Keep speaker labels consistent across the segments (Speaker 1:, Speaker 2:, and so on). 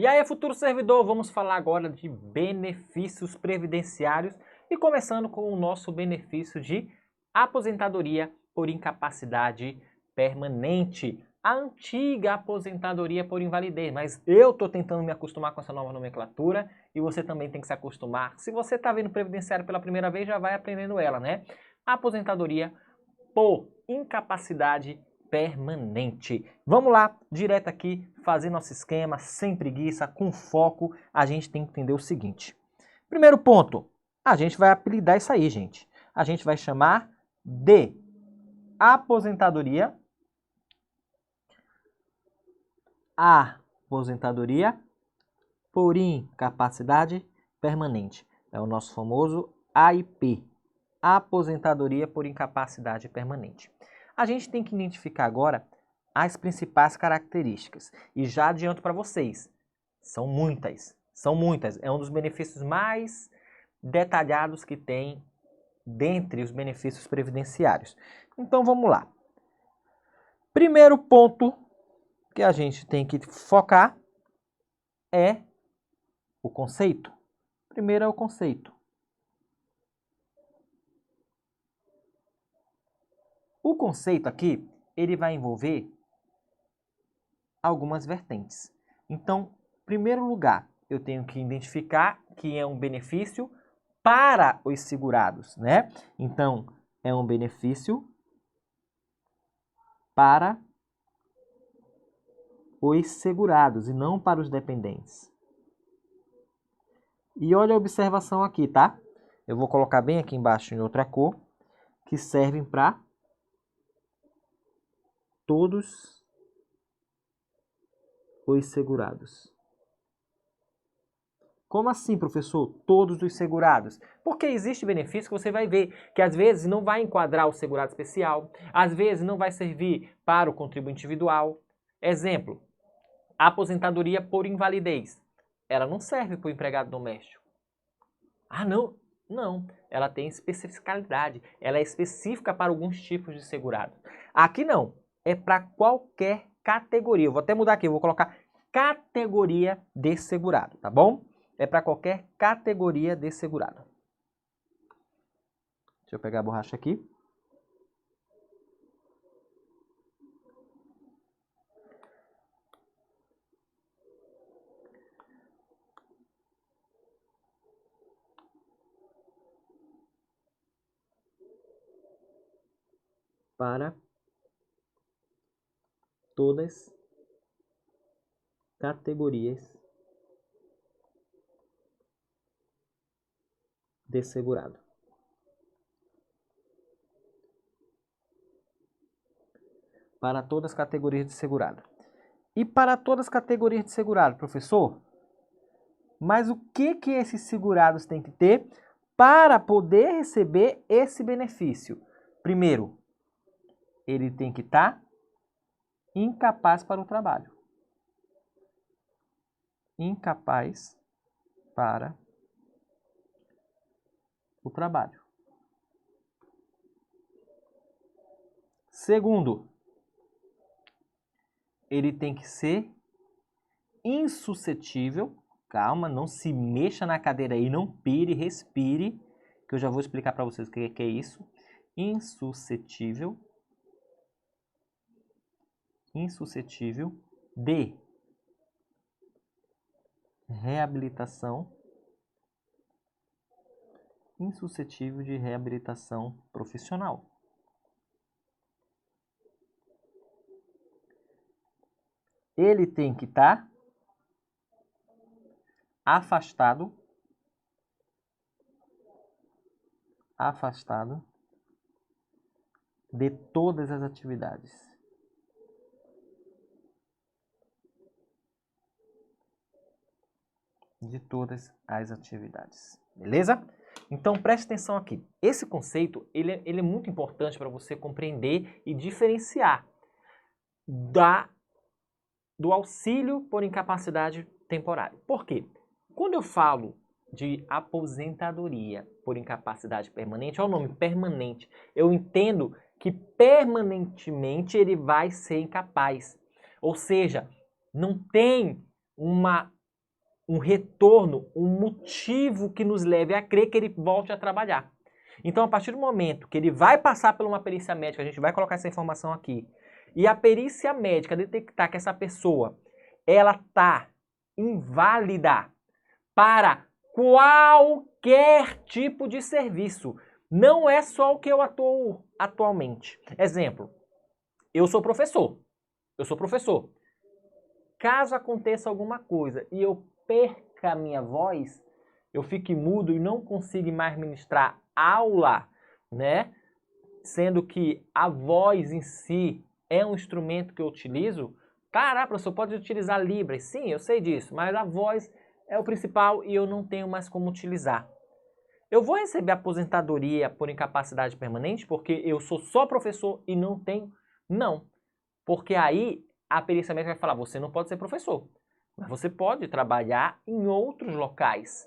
Speaker 1: aí, futuro servidor, vamos falar agora de benefícios previdenciários e começando com o nosso benefício de aposentadoria por incapacidade permanente. A antiga aposentadoria por invalidez, mas eu estou tentando me acostumar com essa nova nomenclatura e você também tem que se acostumar. Se você está vendo previdenciário pela primeira vez, já vai aprendendo ela, né? Aposentadoria por incapacidade permanente. Vamos lá, direto aqui, fazer nosso esquema, sem preguiça, com foco. A gente tem que entender o seguinte. Primeiro ponto, a gente vai apelidar isso aí, gente. A gente vai chamar de aposentadoria por incapacidade permanente. É o nosso famoso AIP, aposentadoria por incapacidade permanente. A gente tem que identificar agora as principais características. E já adianto para vocês, são muitas. É um dos benefícios mais detalhados que tem dentre os benefícios previdenciários. Então vamos lá. Primeiro ponto que a gente tem que focar é o conceito. Primeiro é o conceito. O conceito aqui, ele vai envolver algumas vertentes. Então, em primeiro lugar, eu tenho que identificar que é um benefício para os segurados, né? Então, é um benefício para os segurados e não para os dependentes. E olha a observação aqui, tá? Eu vou colocar bem aqui embaixo em outra cor, que servem para todos os segurados. Como assim, professor? Todos os segurados? Porque existe benefício que você vai ver que às vezes não vai enquadrar o segurado especial, às vezes não vai servir para o contribuinte individual. Exemplo, aposentadoria por invalidez. Ela não serve para o empregado doméstico. Ah, não? Não. Ela tem especificidade. Ela é específica para alguns tipos de segurado. Aqui não. É para qualquer categoria. Eu vou até mudar aqui. Eu vou colocar categoria de segurado, tá bom? É para qualquer categoria de segurado. Deixa eu pegar a borracha aqui. Para todas categorias de segurado. Para todas as categorias de segurado. E para todas as categorias de segurado, professor? Mas o que esses segurados têm que ter para poder receber esse benefício? Primeiro, ele tem que estar incapaz para o trabalho. Incapaz para o trabalho. Segundo, ele tem que ser insuscetível. Calma, não se mexa na cadeira aí, não pire, respire, que eu já vou explicar para vocês o que é isso. Insuscetível de reabilitação, insuscetível de reabilitação profissional. Ele tem que estar afastado de todas as atividades. De todas as atividades. Beleza? Então preste atenção aqui. Esse conceito ele é muito importante para você compreender e diferenciar do auxílio por incapacidade temporária. Por quê? Quando eu falo de aposentadoria por incapacidade permanente, olha o nome, permanente, eu entendo que permanentemente ele vai ser incapaz. Ou seja, não tem uma um retorno, um motivo que nos leve a crer que ele volte a trabalhar. Então, a partir do momento que ele vai passar por uma perícia médica, a gente vai colocar essa informação aqui, e a perícia médica detectar que essa pessoa, ela está inválida para qualquer tipo de serviço. Não é só o que eu atuo atualmente. Exemplo, eu sou professor. Caso aconteça alguma coisa e eu perca a minha voz, eu fique mudo e não consiga mais ministrar aula, né? Sendo que a voz em si é um instrumento que eu utilizo. Claro, professor, pode utilizar Libras. Sim, eu sei disso, mas a voz é o principal e eu não tenho mais como utilizar. Eu vou receber aposentadoria por incapacidade permanente porque eu sou só professor e não tenho? Não, porque aí a perícia médica vai falar, você não pode ser professor, mas você pode trabalhar em outros locais.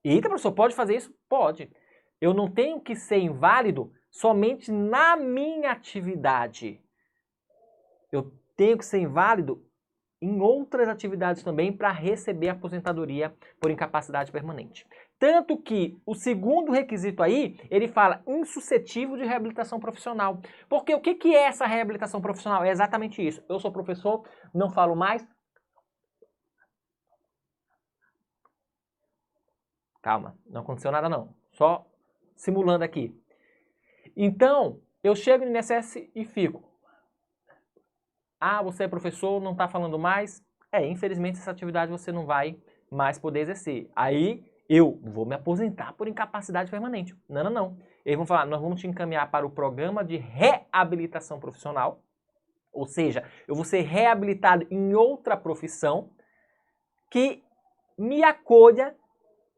Speaker 1: Eita, professor, pode fazer isso? Pode. Eu não tenho que ser inválido somente na minha atividade. Eu tenho que ser inválido em outras atividades também para receber aposentadoria por incapacidade permanente. Tanto que o segundo requisito aí, ele fala insuscetível de reabilitação profissional. Porque o que é essa reabilitação profissional? É exatamente isso. Eu sou professor, não falo mais. Calma, não aconteceu nada não. Só simulando aqui. Então, eu chego no INSS e fico. Ah, você é professor, não está falando mais? Infelizmente essa atividade você não vai mais poder exercer. Aí eu vou me aposentar por incapacidade permanente. Não. Eles vão falar, nós vamos te encaminhar para o programa de reabilitação profissional. Ou seja, eu vou ser reabilitado em outra profissão que me acolha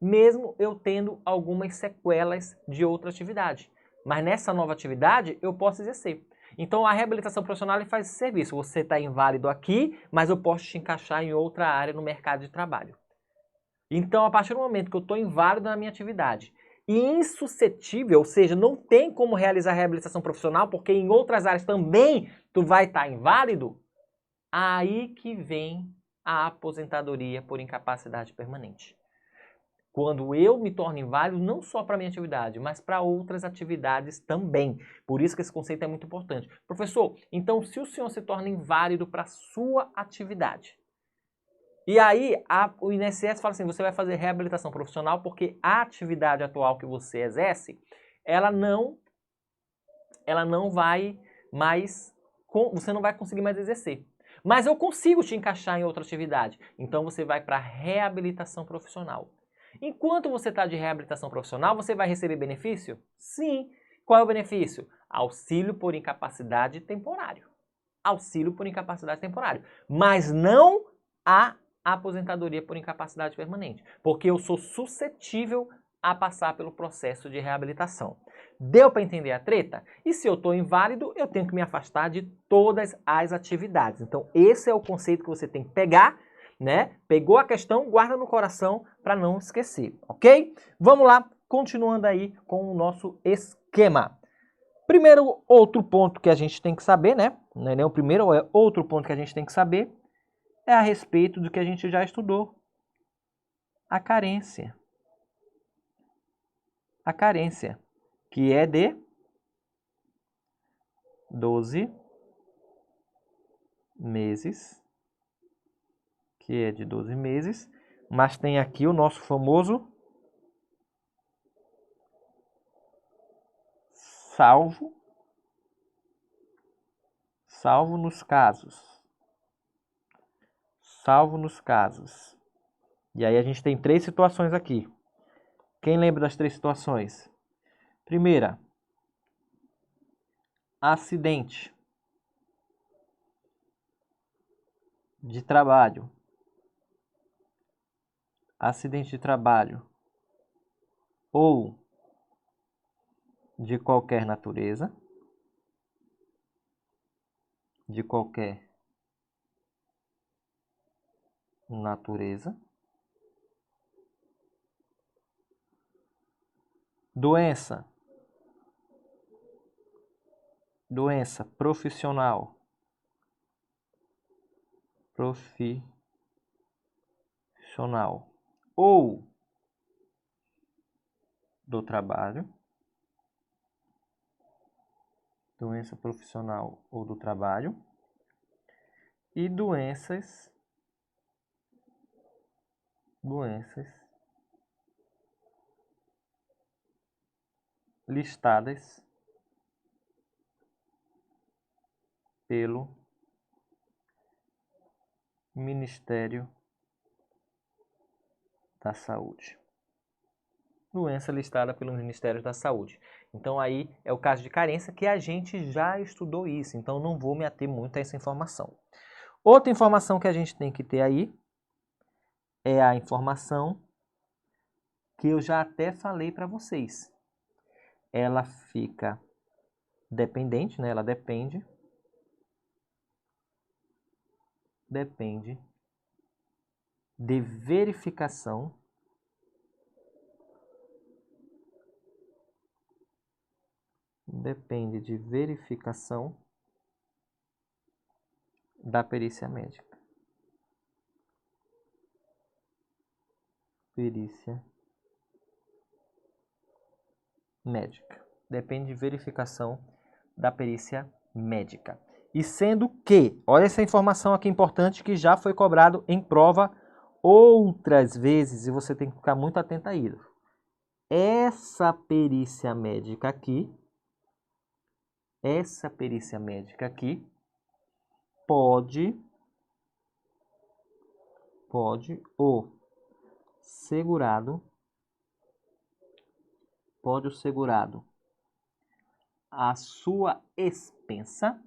Speaker 1: mesmo eu tendo algumas sequelas de outra atividade. Mas nessa nova atividade eu posso exercer. Então a reabilitação profissional faz esse serviço. Você está inválido aqui, mas eu posso te encaixar em outra área no mercado de trabalho. Então a partir do momento que eu estou inválido na minha atividade e insuscetível, ou seja, não tem como realizar reabilitação profissional porque em outras áreas também tu vai estar inválido, aí que vem a aposentadoria por incapacidade permanente. Quando eu me torno inválido, não só para a minha atividade, mas para outras atividades também. Por isso que esse conceito é muito importante. Professor, então se o senhor se torna inválido para a sua atividade, e aí o INSS fala assim, você vai fazer reabilitação profissional porque a atividade atual que você exerce, ela não vai mais, você não vai conseguir mais exercer. Mas eu consigo te encaixar em outra atividade. Então você vai para reabilitação profissional. Enquanto você está de reabilitação profissional, você vai receber benefício? Sim. Qual é o benefício? Auxílio por incapacidade temporário. Auxílio por incapacidade temporária. Mas não a aposentadoria por incapacidade permanente. Porque eu sou suscetível a passar pelo processo de reabilitação. Deu para entender a treta? E se eu estou inválido, eu tenho que me afastar de todas as atividades. Então, esse é o conceito que você tem que pegar, né? Pegou a questão, guarda no coração para não esquecer, ok? Vamos lá, continuando aí com o nosso esquema. Primeiro, outro ponto que a gente tem que saber, né? Não é nem o primeiro, é outro ponto que a gente tem que saber, é a respeito do que a gente já estudou. A carência. A carência, que é de 12 meses. Que é de 12 meses, mas tem aqui o nosso famoso salvo nos casos. Salvo nos casos. E aí a gente tem 3 situações aqui. Quem lembra das 3 situações? Primeira, acidente de trabalho. Acidente de trabalho ou de qualquer natureza. De qualquer natureza. Doença profissional. Profissional. ou do trabalho, doença profissional ou do trabalho, e doenças listadas pelo Ministério da Saúde. Doença listada pelo Ministério da Saúde. Então aí é o caso de carência que a gente já estudou isso, então não vou me ater muito a essa informação. Outra informação que a gente tem que ter aí é a informação que eu já até falei para vocês. Ela fica dependente, né? Ela depende de verificação da perícia médica. Depende de verificação da perícia médica. E sendo que, olha essa informação aqui importante que já foi cobrado em prova outras vezes e você tem que ficar muito atento a isso. Essa perícia médica aqui pode o segurado a sua expensa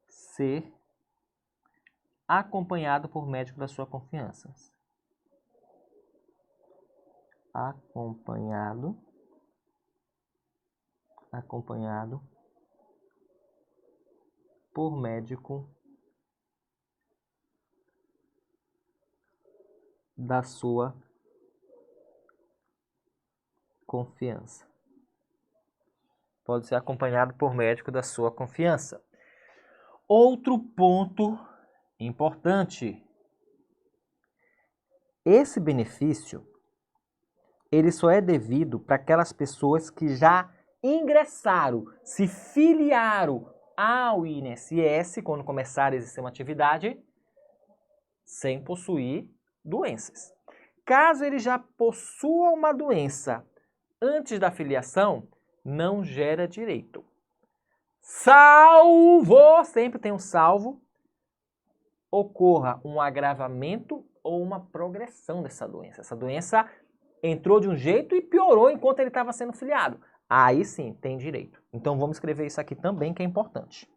Speaker 1: ser acompanhado por médico da sua confiança. Acompanhado por médico da sua confiança. Pode ser acompanhado por médico da sua confiança. Outro ponto importante. Esse benefício, ele só é devido para aquelas pessoas que já ingressaram, se filiaram ao INSS quando começar a exercer uma atividade sem possuir doenças. Caso ele já possua uma doença antes da filiação, não gera direito. Salvo, sempre tem um salvo, ocorra um agravamento ou uma progressão dessa doença. Essa doença entrou de um jeito e piorou enquanto ele estava sendo filiado. Aí sim, tem direito. Então vamos escrever isso aqui também, que é importante.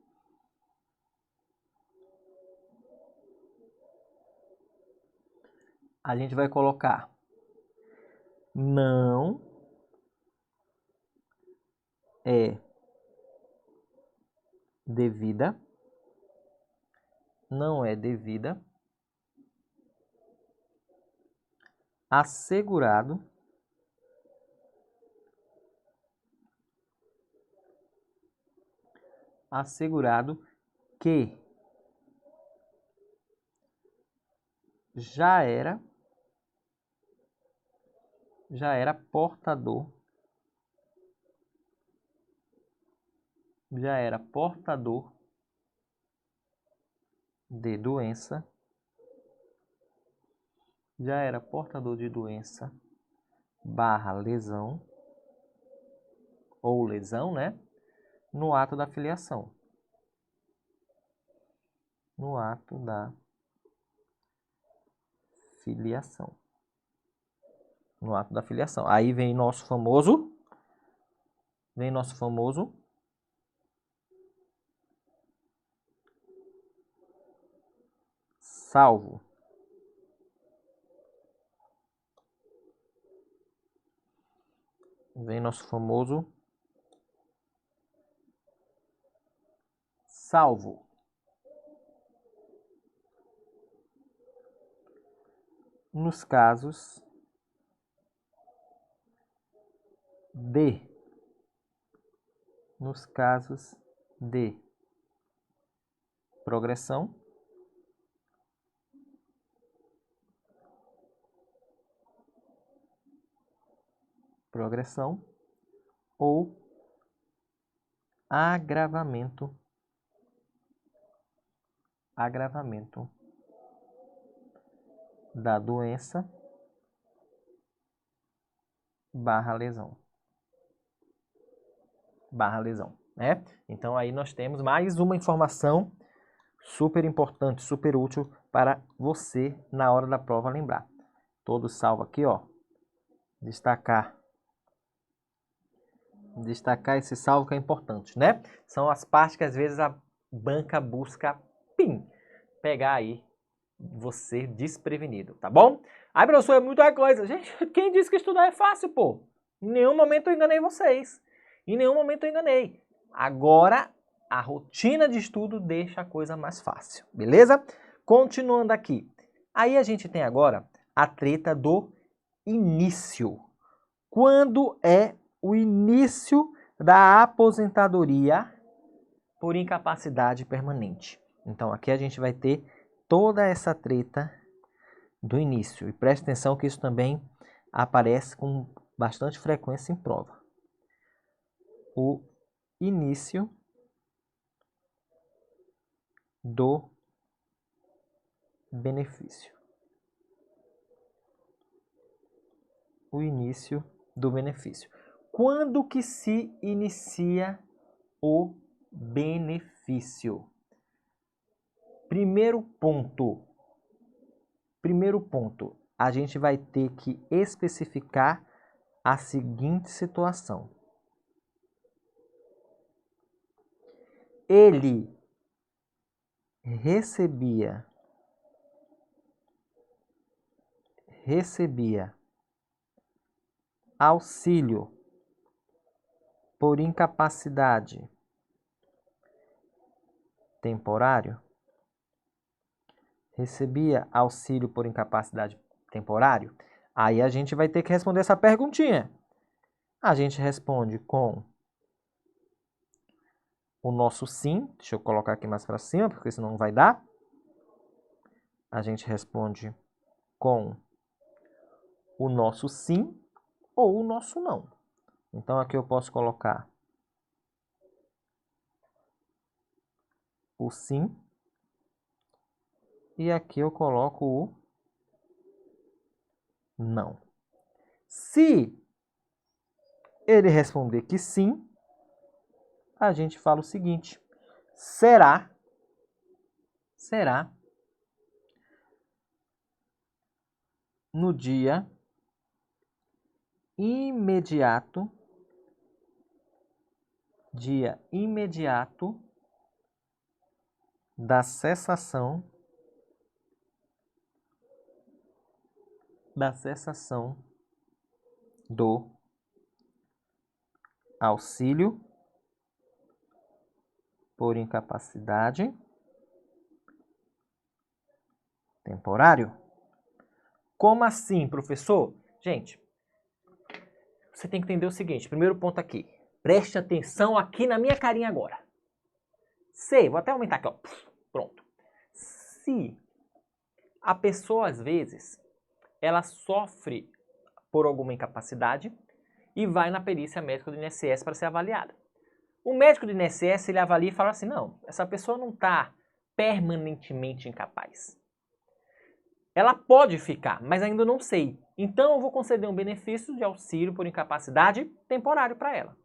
Speaker 1: A gente vai colocar não é devida assegurado que já era portador de doença, /lesão ou lesão, né? No ato da filiação. Aí vem nosso famoso salvo. Vem nosso famoso salvo. Nos casos de nos casos de progressão ou agravamento da doença barra lesão, né? Então aí nós temos mais uma informação super importante, super útil para você na hora da prova lembrar. Todo salvo aqui, ó. Destacar esse salvo que é importante, né? São as partes que às vezes a banca busca pegar aí você desprevenido, tá bom? Aí, professor, é muita coisa. Gente, quem disse que estudar é fácil, pô? Em nenhum momento eu enganei vocês. Em nenhum momento eu enganei. Agora, a rotina de estudo deixa a coisa mais fácil, beleza? Continuando aqui. Aí a gente tem agora a treta do início. Quando é o início da aposentadoria por incapacidade permanente? Então, aqui a gente vai ter toda essa treta do início. E preste atenção que isso também aparece com bastante frequência em prova. O início do benefício. O início do benefício. Quando que se inicia o benefício? Primeiro ponto, a gente vai ter que especificar a seguinte situação. Ele recebia auxílio por incapacidade temporário? Recebia auxílio por incapacidade temporário? Aí a gente vai ter que responder essa perguntinha. A gente responde com o nosso sim. Deixa eu colocar aqui mais para cima, porque senão não vai dar. A gente responde com o nosso sim ou o nosso não. Então aqui eu posso colocar o sim e aqui eu coloco o não. Se ele responder que sim, a gente fala o seguinte: será no dia imediato da cessação do auxílio por incapacidade temporário. Como assim, professor? Gente, você tem que entender o seguinte. Primeiro ponto aqui. Preste atenção aqui na minha carinha agora. Vou até aumentar aqui, ó. Pronto. Se a pessoa, às vezes, ela sofre por alguma incapacidade e vai na perícia médica do INSS para ser avaliada. O médico do INSS, ele avalia e fala assim, não, essa pessoa não está permanentemente incapaz. Ela pode ficar, mas ainda não sei. Então eu vou conceder um benefício de auxílio por incapacidade temporário para ela.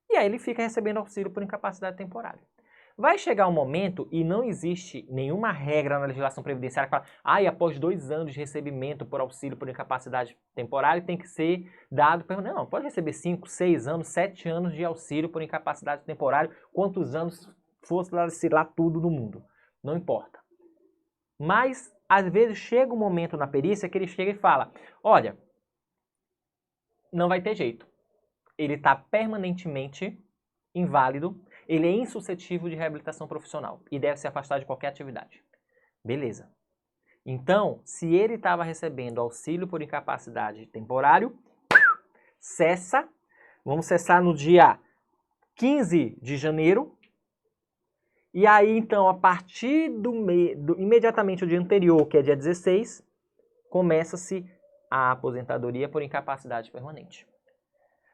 Speaker 1: E aí ele fica recebendo auxílio por incapacidade temporária. Vai chegar um momento, e não existe nenhuma regra na legislação previdenciária que fala, após 2 anos de recebimento por auxílio por incapacidade temporária tem que ser dado... Não, pode receber 5, 6 anos, 7 anos de auxílio por incapacidade temporária, quantos anos fosse lá tudo no mundo. Não importa. Mas, às vezes, chega um momento na perícia que ele chega e fala, olha, não vai ter jeito. Ele está permanentemente inválido, ele é insuscetível de reabilitação profissional e deve se afastar de qualquer atividade. Beleza. Então, se ele estava recebendo auxílio por incapacidade temporário, cessa. Vamos cessar no dia 15 de janeiro. E aí, então, a partir imediatamente o dia anterior, que é dia 16, começa-se a aposentadoria por incapacidade permanente.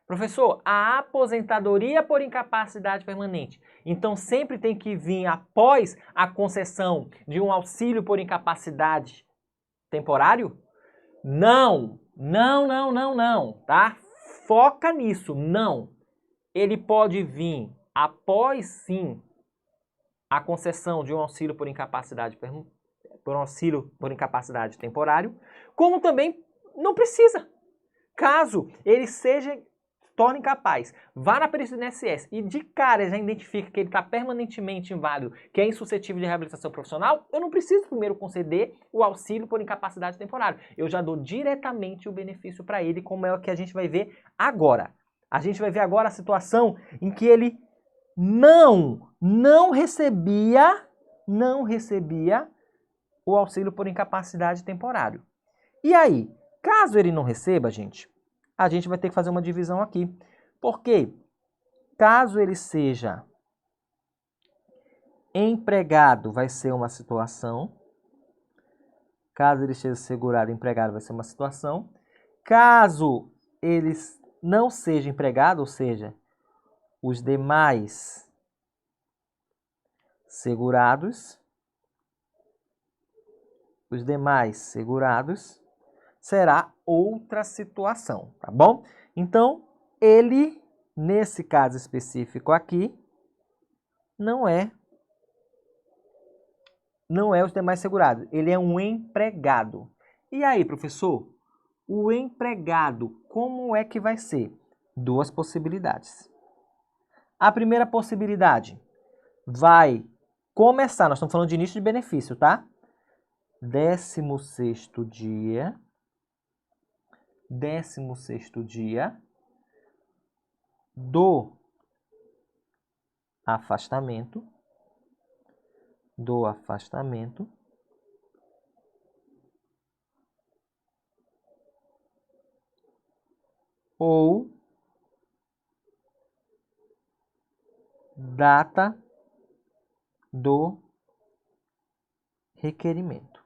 Speaker 1: Professor, a aposentadoria por incapacidade permanente, então sempre tem que vir após a concessão de um auxílio por incapacidade temporário? Não, não, não, não, não, tá? Foca nisso, não. Ele pode vir após, sim, a concessão de um auxílio por incapacidade temporário, como também não precisa. Caso ele torne incapaz, vá na perícia do INSS e de cara já identifica que ele está permanentemente inválido, que é insuscetível de reabilitação profissional, eu não preciso primeiro conceder o auxílio por incapacidade temporária. Eu já dou diretamente o benefício para ele, como é o que a gente vai ver agora. A gente vai ver agora a situação em que ele não recebia o auxílio por incapacidade temporário. E aí, caso ele não receba, gente, a gente vai ter que fazer uma divisão aqui. Porque caso ele seja empregado, vai ser uma situação. Caso ele seja segurado, empregado, vai ser uma situação. Caso ele não seja empregado, ou seja, os demais segurados, será outra situação, tá bom? Então, ele, nesse caso específico aqui, não é os demais segurados, ele é um empregado. E aí, professor, o empregado, como é que vai ser? Duas possibilidades. A primeira possibilidade vai começar, nós estamos falando de início de benefício, tá? 16º dia do afastamento, ou data do requerimento.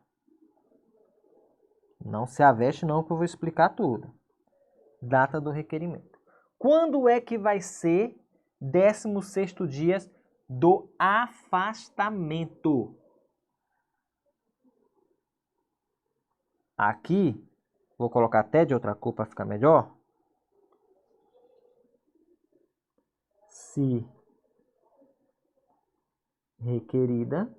Speaker 1: Não se aveste não que eu vou explicar tudo. Data do requerimento. Quando é que vai ser 16º dia do afastamento? Aqui, vou colocar até de outra cor para ficar melhor. Se requerida,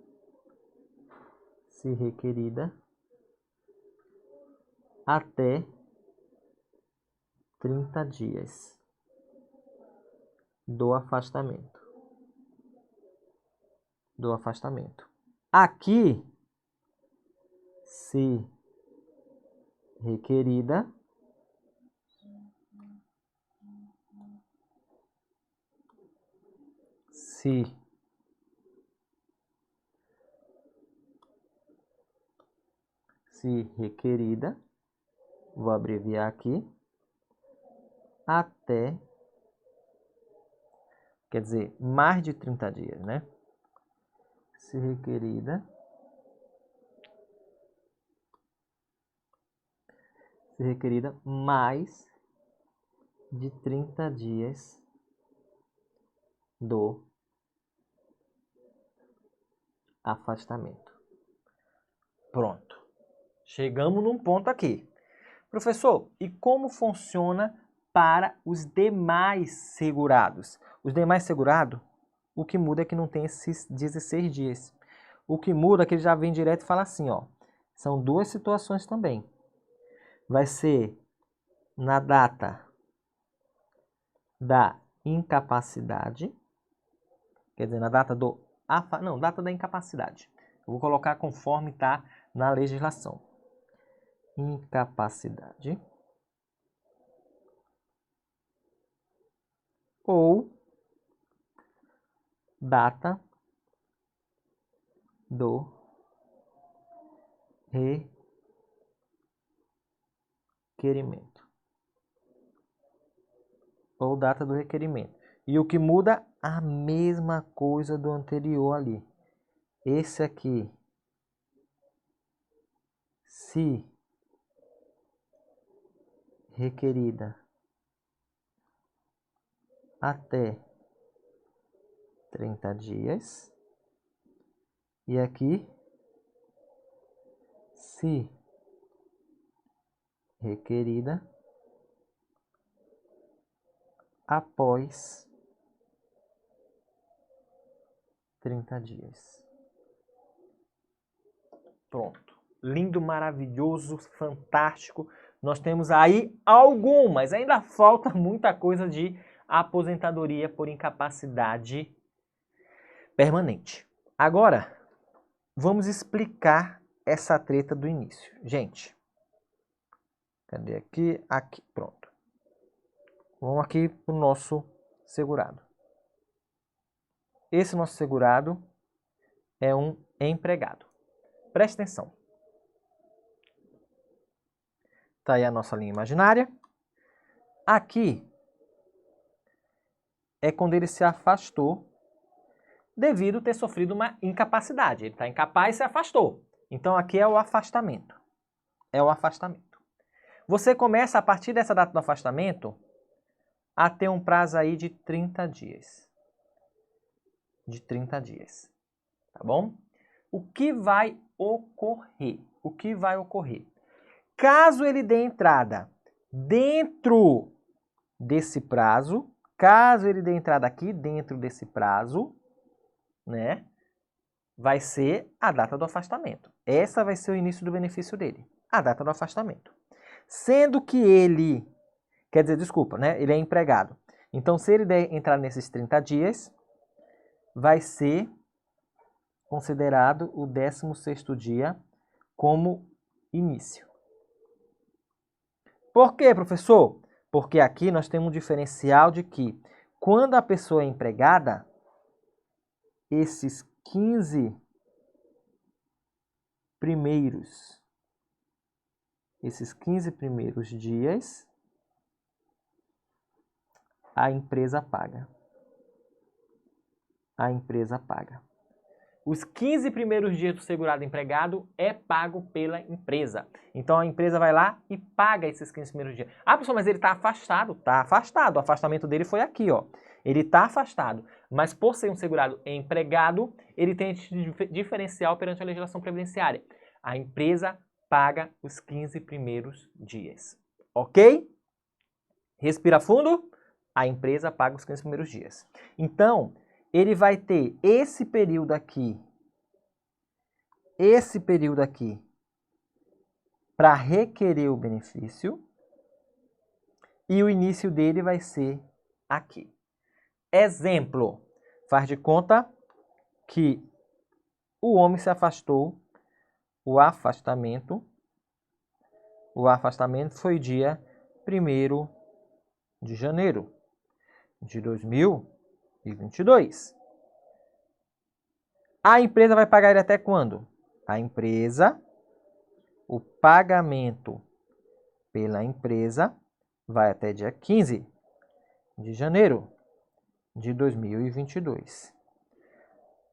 Speaker 1: até 30 dias do afastamento. Aqui, se requerida, vou abreviar aqui, até, quer dizer, mais de 30 dias, né? Se requerida, mais de 30 dias do afastamento. Pronto. Chegamos num ponto aqui. Professor, e como funciona para os demais segurados? Os demais segurados, o que muda é que não tem esses 16 dias. O que muda é que ele já vem direto e fala assim, ó. São duas situações também. Vai ser na data da incapacidade, quer dizer, na data data da incapacidade. Eu vou colocar conforme está na legislação. Incapacidade ou data do requerimento.
Speaker 2: E o que muda? A mesma coisa do anterior ali. Esse aqui, se requerida até 30 dias. E aqui, se requerida após 30 dias.
Speaker 1: Pronto. Lindo, maravilhoso, fantástico. Nós temos aí algumas, ainda falta muita coisa de aposentadoria por incapacidade permanente. Agora, vamos explicar essa treta do início. Gente, cadê aqui? Aqui, pronto. Vamos aqui para o nosso segurado. Esse nosso segurado é um empregado. Preste atenção. Está aí a nossa linha imaginária. Aqui é quando ele se afastou devido ter sofrido uma incapacidade. Ele está incapaz e se afastou. Então aqui é o afastamento. É o afastamento. Você começa a partir dessa data do afastamento a ter um prazo aí de 30 dias. De 30 dias. Tá bom? O que vai ocorrer? O que vai ocorrer? Caso ele dê entrada dentro desse prazo, caso ele dê entrada aqui dentro desse prazo, né, vai ser a data do afastamento. Essa vai ser o início do benefício dele, a data do afastamento. Sendo que ele, quer dizer, desculpa, né, ele é empregado. Então, se ele der entrar nesses 30 dias, vai ser considerado o 16º dia como início. Por quê, professor? Porque aqui nós temos um diferencial de que quando a pessoa é empregada, esses 15 primeiros dias, a empresa paga. A empresa paga. Os 15 primeiros dias do segurado empregado é pago pela empresa. Então a empresa vai lá e paga esses 15 primeiros dias. Ah, professor, mas ele está afastado. Está afastado. O afastamento dele foi aqui, ó. Ele está afastado. Mas por ser um segurado empregado, ele tem esse diferencial perante a legislação previdenciária. A empresa paga os 15 primeiros dias. Ok? Respira fundo. A empresa paga os 15 primeiros dias. Então, ele vai ter esse período aqui para requerer o benefício e o início dele vai ser aqui. Exemplo, faz de conta que o homem se afastou, o afastamento foi dia 1º de janeiro de 2022. A empresa vai pagar ele até quando? A empresa, o pagamento pela empresa vai até dia 15 de janeiro de 2022.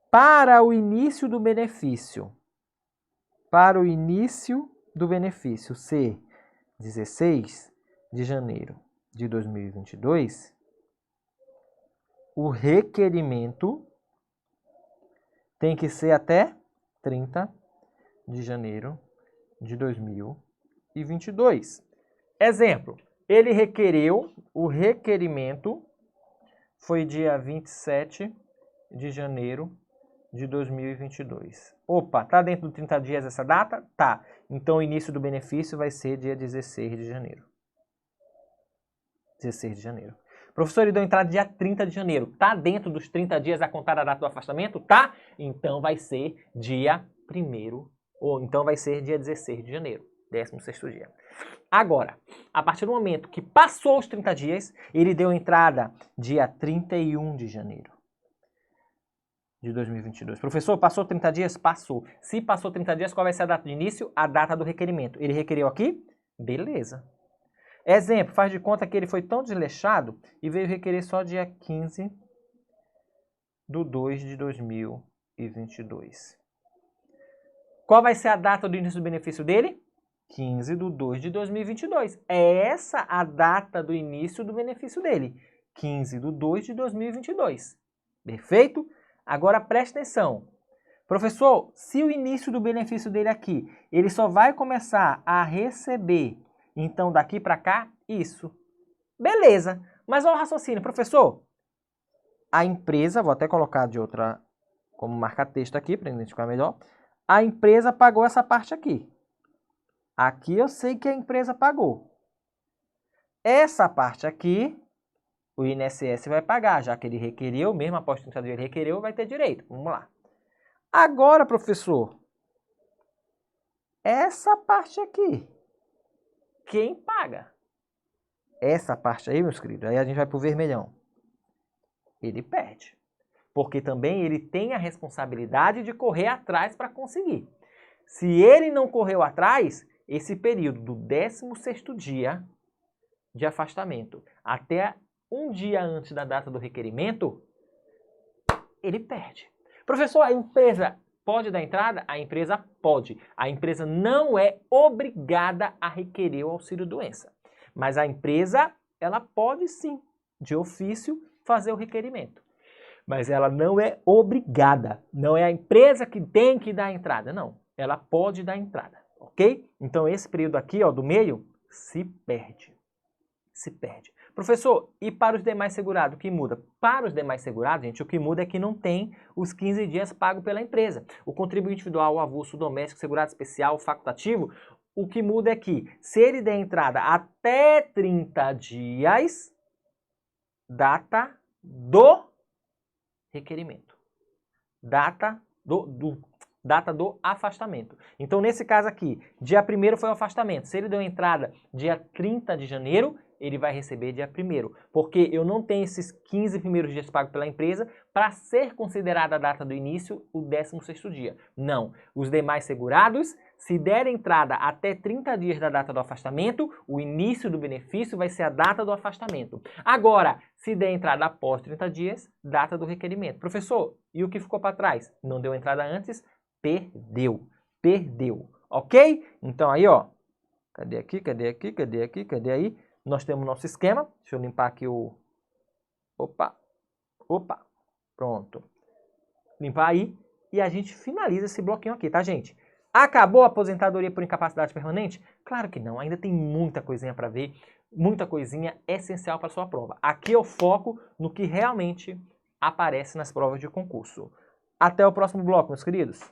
Speaker 1: Para o início do benefício, ser 16 de janeiro de 2022, o requerimento tem que ser até 30 de janeiro de 2022. Exemplo, ele requereu, o requerimento foi dia 27 de janeiro de 2022. Opa, tá dentro de 30 dias essa data? Tá. Então o início do benefício vai ser dia 16 de janeiro. 16 de janeiro. Professor, ele deu entrada dia 30 de janeiro. Tá dentro dos 30 dias a contar a data do afastamento? Tá? Então vai ser dia 1º, ou então vai ser dia 16 de janeiro, 16º dia. Agora, a partir do momento que passou os 30 dias, ele deu entrada dia 31 de janeiro de 2022. Professor, passou 30 dias? Passou. Se passou 30 dias, qual vai ser a data de início? A data do requerimento. Ele requereu aqui? Beleza. Exemplo, faz de conta que ele foi tão desleixado e veio requerer só dia 15/2/2022. Qual vai ser a data do início do benefício dele? 15/2/2022. É essa a data do início do benefício dele. 15/2/2022. Perfeito? Agora preste atenção. Professor, se o início do benefício dele aqui, ele só vai começar a receber, então daqui para cá, isso. Beleza. Mas olha o raciocínio, professor. A empresa, vou até colocar de outra, como marca-texto aqui, para identificar melhor. A empresa pagou essa parte aqui. Aqui eu sei que a empresa pagou. Essa parte aqui, o INSS vai pagar, já que ele requereu, mesmo após 30 dias ele requereu, vai ter direito. Vamos lá. Agora, professor, essa parte aqui, quem paga? Essa parte aí, meus queridos, aí a gente vai pro vermelhão. Ele perde. Porque também ele tem a responsabilidade de correr atrás para conseguir. Se ele não correu atrás, esse período do 16º dia de afastamento até um dia antes da data do requerimento, ele perde. Professor, a empresa pode dar entrada? A empresa pode. A empresa não é obrigada a requerer o auxílio-doença. Mas a empresa, ela pode sim, de ofício, fazer o requerimento. Mas ela não é obrigada. Não é a empresa que tem que dar entrada, não. Ela pode dar entrada, ok? Então esse período aqui, ó, do meio, se perde. Se perde. Professor, e para os demais segurados, o que muda? Para os demais segurados, gente, o que muda é que não tem os 15 dias pagos pela empresa. O contribuinte individual, o avulso, o doméstico, segurado especial, o facultativo, o que muda é que, se ele der entrada até 30 dias, data do requerimento. Data do afastamento. Então, nesse caso aqui, dia 1º foi o afastamento. Se ele deu entrada dia 30 de janeiro, ele vai receber dia 1º. Porque eu não tenho esses 15 primeiros dias pagos pela empresa para ser considerada a data do início o 16º dia. Não. Os demais segurados, se der entrada até 30 dias da data do afastamento, o início do benefício vai ser a data do afastamento. Agora, se der entrada após 30 dias, data do requerimento. Professor, e o que ficou para trás? Não deu entrada antes? Perdeu. Perdeu. Ok? Então aí, ó. Cadê aqui? Cadê aqui? Cadê aqui? Cadê aí? Nós temos nosso esquema. Deixa eu limpar aqui o... Opa. Opa. Pronto. Limpar aí. E a gente finaliza esse bloquinho aqui, tá, gente? Acabou a aposentadoria por incapacidade permanente? Claro que não. Ainda tem muita coisinha para ver. Muita coisinha essencial para a sua prova. Aqui eu foco no que realmente aparece nas provas de concurso. Até o próximo bloco, meus queridos.